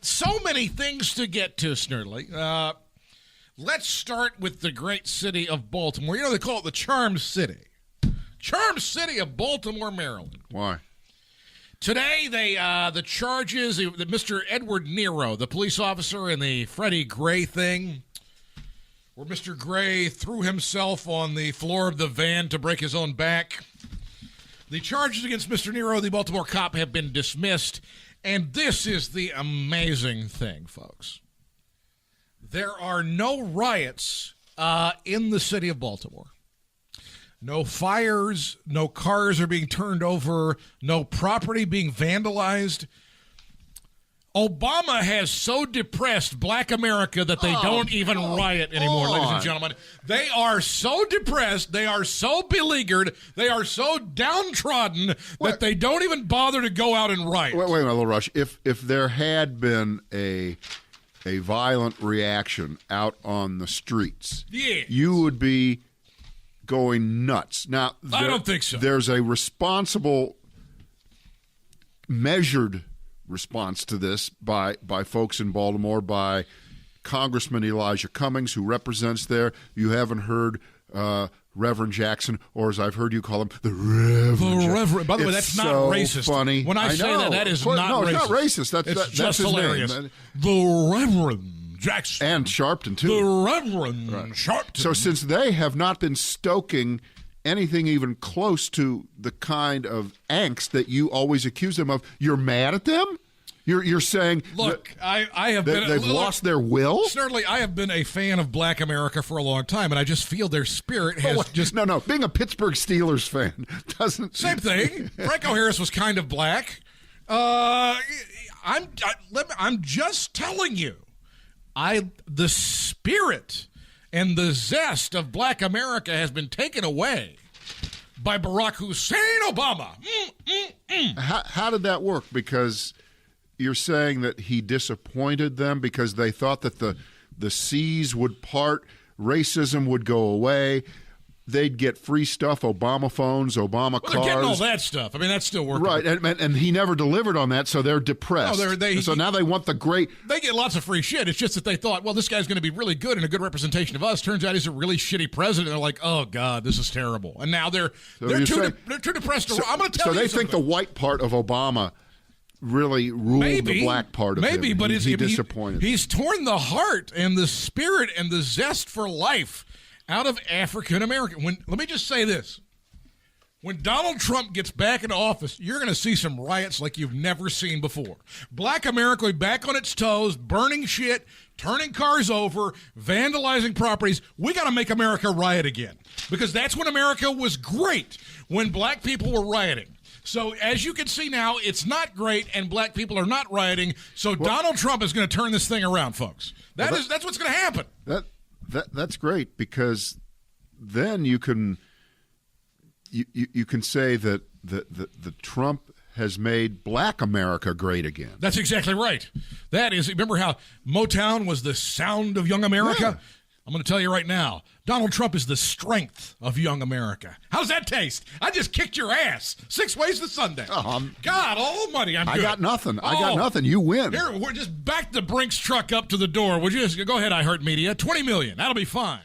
So many things to get to, Snerdley. Let's start with the great city of Baltimore. You know, they call it the Charmed City. Charmed City of Baltimore, Maryland. Why? Today, the charges that Mr. Edward Nero, the police officer in the Freddie Gray thing, where Mr. Gray threw himself on the floor of the van to break his own back. The charges against Mr. Nero, the Baltimore cop, have been dismissed. And this is the amazing thing, folks. There are no riots in the city of Baltimore. No fires, no cars are being turned over, no property being vandalized. Obama has so depressed black America that they don't even riot anymore, ladies and gentlemen. They are so depressed, they are so beleaguered, they are so downtrodden that they don't even bother to go out and riot. Wait a minute, Little Rush. If there had been a violent reaction out on the streets, you would be going nuts. Now, I don't think so. There's a responsible, measured response to this by folks in Baltimore, by Congressman Elijah Cummings, who represents there. You haven't heard Reverend Jackson, or as I've heard you call him, the Reverend. By the way, that's not so racist. Funny. When I say that is not racist. No, it's not racist. It's that's just hilarious. Name. The Reverend Jackson. And Sharpton, too. The Reverend Sharpton. So since they have not been stoking anything even close to the kind of angst that you always accuse them of, you're mad at them? You're saying, look, I have been they've lost their will? Certainly, I have been a fan of Black America for a long time, and I just feel their spirit has just... No, being a Pittsburgh Steelers fan doesn't... Same thing. Franco Harris was kind of black. I'm just telling you, the spirit and the zest of Black America has been taken away by Barack Hussein Obama. How did that work? Because you're saying that he disappointed them because they thought that the seas would part, racism would go away, they'd get free stuff, Obama phones, Obama cars. They're getting all that stuff. I mean, that's still working. Right, and he never delivered on that, so they're depressed. So now they want the great... They get lots of free shit. It's just that they thought, well, this guy's going to be really good and a good representation of us. Turns out he's a really shitty president. They're like, oh, God, this is terrible. And now they're too depressed. I'm going to tell you So they something. think the white part of Obama really ruled the black part of him. Maybe, but he disappointed. He's torn the heart and the spirit and the zest for life out of African American. Let me just say this. When Donald Trump gets back into office, you're going to see some riots like you've never seen before. Black America will be back on its toes, burning shit, turning cars over, vandalizing properties. We got to make America riot again, because that's when America was great, when black people were rioting. So as you can see now, it's not great, and black people are not rioting. So Donald Trump is going to turn this thing around, folks. That's what's going to happen. That's great, because then you can say that the Trump has made black America great again. That's exactly right. That is, remember how Motown was the sound of young America? Yeah. I'm going to tell you right now, Donald Trump is the strength of young America. How's that taste? I just kicked your ass 6 ways to Sunday. God almighty, I'm good. I got nothing. You win. Here, we're just back the Brinks truck up to the door. Would you just go ahead, iHeartMedia? $20 million. That'll be fine.